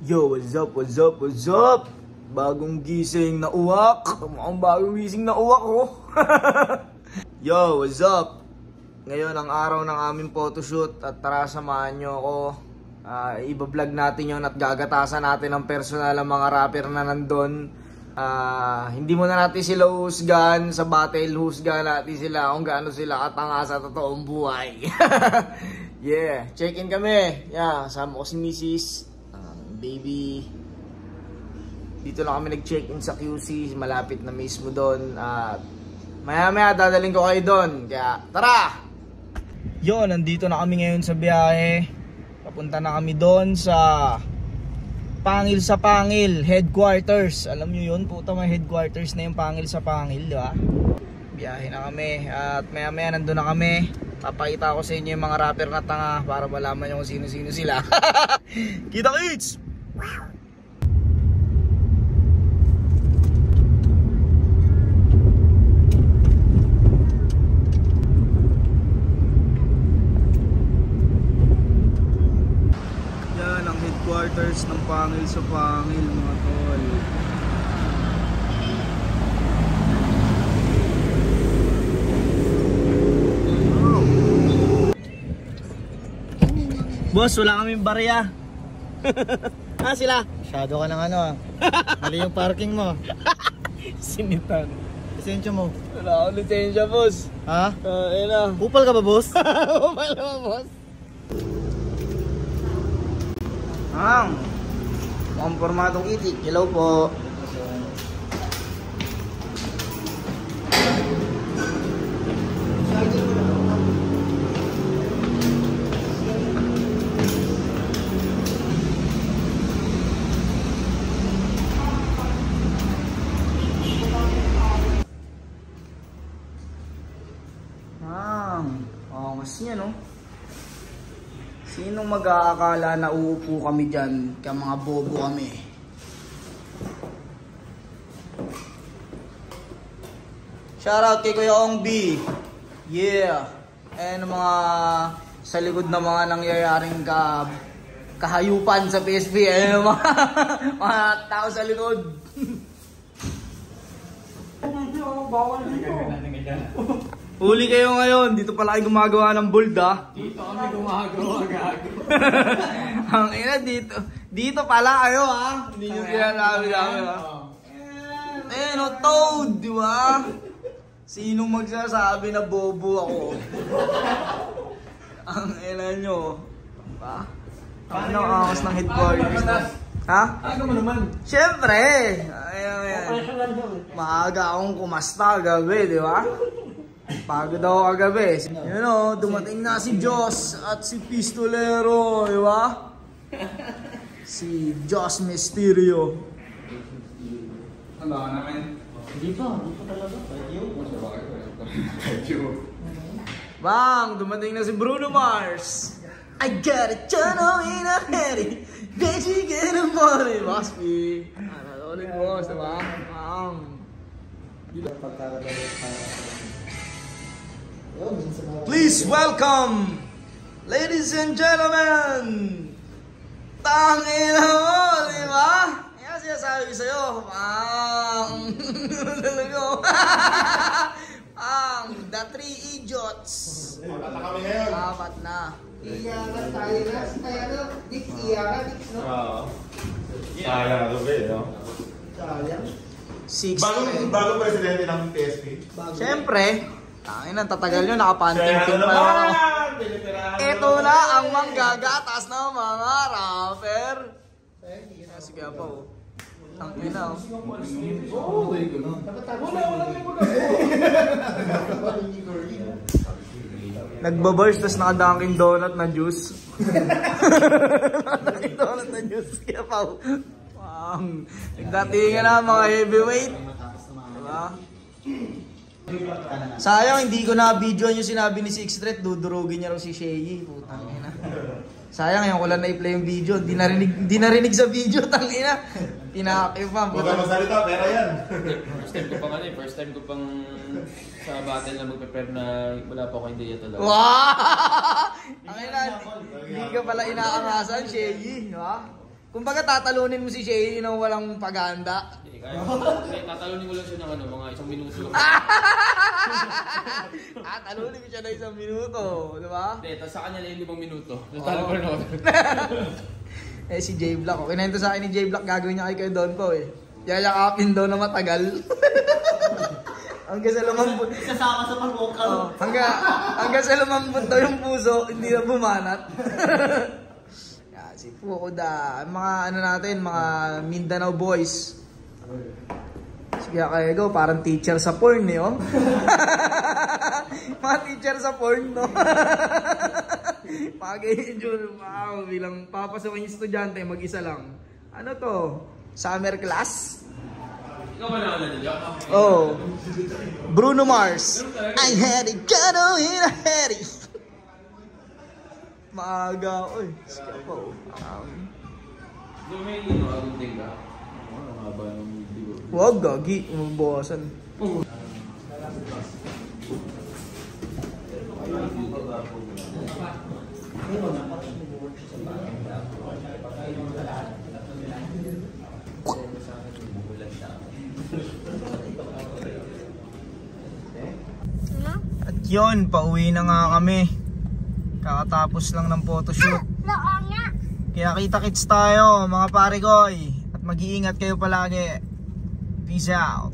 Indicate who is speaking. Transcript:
Speaker 1: Yo, what's up, what's up, what's up? Bagong gising na uwak. Mukhang bagong gising na uwak, oh. Yo, what's up? Ngayon ang araw ng aming photoshoot at tara samahan nyo ako. Iba-vlog natin yun at gagatasan natin ang personal ng mga rapper na nandun. Hindi muna natin sila husgan sa battle, husgan natin sila kung gaano sila katanga sa totoong buhay. Yeah, check-in kami. Yeah, kasama ko si Mrs. Baby. Dito lang kami nag-check-in sa QC, malapit na mismo doon. At maya-maya dadaling ko kayo doon. Kaya tara! Yo, nandito na kami ngayon sa biyahe. Papunta na kami doon sa Pangil sa Pangil headquarters. Alam nyo yun, puta, may headquarters na yung Pangil sa Pangil, di ba? Biyahe na kami at maya-maya nandun na kami. Papakita ko sa inyo yung mga rapper na tanga para malaman nyo kung sino-sino sila. Kita kits! Yan ang headquarters ng Pangil sa Pangil, mga tol. Boss, wala kaming barya. Sila?
Speaker 2: Masyado ka ng ano ah. Mali yung parking mo.
Speaker 1: Sinitan.
Speaker 2: Lisensya mo.
Speaker 1: Wala akong lisensya, boss.
Speaker 2: Ha?
Speaker 1: Ayun na.
Speaker 2: Upal ka ba, boss?
Speaker 1: Upal ka ba, boss? Mukhang formatong itik. Hello po. Angas niya, no? Sinong mag-aakala na uupo kami dyan? Kaya mga bobo kami. Shoutout kay Kuya Ong B. Yeah. And mga sa likod na mga nangyayaring kahayupan sa PSP. Ayun mga tao sa likod. Huli kayo ngayon, dito pala kayo gumagawa ng bold, ah.
Speaker 2: Dito kami gumagawa gago.
Speaker 1: Ang ina dito pala kayo, ha. Hindi nyo sinasabi namin, ha. No, Toad, di ba? Sinong magsasabi na bobo ako? Ang ina nyo. Ba? Ano ang angas ng headquarters? Ha?
Speaker 2: Ano mo naman?
Speaker 1: Siyempre! Ayan. Maaga akong kumasta gabi, di ba? Pagod ako kagabi. You know, dumating na si Joss at si Pistolero, di ba? Si Joss Mysterio.
Speaker 3: Ano ka namin?
Speaker 2: Hindi pa talaga.
Speaker 1: Bang, dumating na si Bruno Mars. I got a channel in a hurry. Bet you get a money, must be. Ano ulit, boss, di ba? Bang. Please welcome, ladies and gentlemen, tangina mo, di ba? Yan sinasabi ko sa'yo, the three idiots.
Speaker 3: Apat na kami ngayon.
Speaker 1: Apat na.
Speaker 4: Iyakan tayo na. Tayo Dix, iyakan, Dix, no?
Speaker 3: Oo. Sayang na gabi, no?
Speaker 4: Sayang.
Speaker 1: Six.
Speaker 3: Bagong presidente ng PSP.
Speaker 1: Siyempre, tangina, tatagal nyo, nakapanting-ting pa ako. Ito na ang manggagatas ng mga rapper. Sige pa, oh. Tangina, oh. Nagbabarst, tas naka-Dunkin Donut na juice. Dunkin Donut na juice. Kaya pa, oh. Nagdatingan na mga heavyweight. Diba? Sayang, hindi ko na-video yung sinabi ni Six Threat, dudurugin niya raw si Shay. Putang ina. Sayang, yung ko lang na-play yung video. Di narinig sa video, tangina. Tinakip pa.
Speaker 3: Huwag ka magsalita, pera yan.
Speaker 5: First time ko pang sa battle na mag-prepare na wala pa ako idea talaga.
Speaker 1: Wow! Tangina, hindi ka pala inaarangasan, Shay. Diba? Kumbaga tatalunin mo si Shay nang walang paganda.
Speaker 5: Hindi, kaya. Tatalunin ko lang siya ng ano, mga 1 minuto lang.
Speaker 1: Talunin ko siya na 1 minuto, di ba?
Speaker 5: Hindi, tapos sa kanya lang yung 5 minuto. Natalo pa rin ako.
Speaker 1: Eh si J Block, oh. Kinento sa akin ni J Block, gagawin niya kay Don po eh. Yayakapin daw na matagal. Hanggang sa lumambot.
Speaker 2: Sasama sa pag-walkout.
Speaker 1: Oh, hanggang sa lumambot daw yung puso, hindi na bumanat. Si Fukuda, mga ano natin, mga Mindanao boys. Sige kaya go, parang teacher sa porn eh, oh. Mga teacher sa porn, no? Pag-i-enjoy, wow, bilang papasok yung estudyante, mag-isa lang. Ano to? Summer class?
Speaker 5: Ikaw ba na dyan?
Speaker 1: Oh. Bruno Mars. I had it, got in a hurry. Maaga, oy. Sige po.
Speaker 5: Doon may agunting ka. Ang haba ng video.
Speaker 1: Huwag, gagi. Umubawasan. At yun, pauwi na nga kami. Kakatapos lang ng photoshoot. Kaya kita-kits tayo mga pare koy. At mag-iingat kayo palagi. Peace out.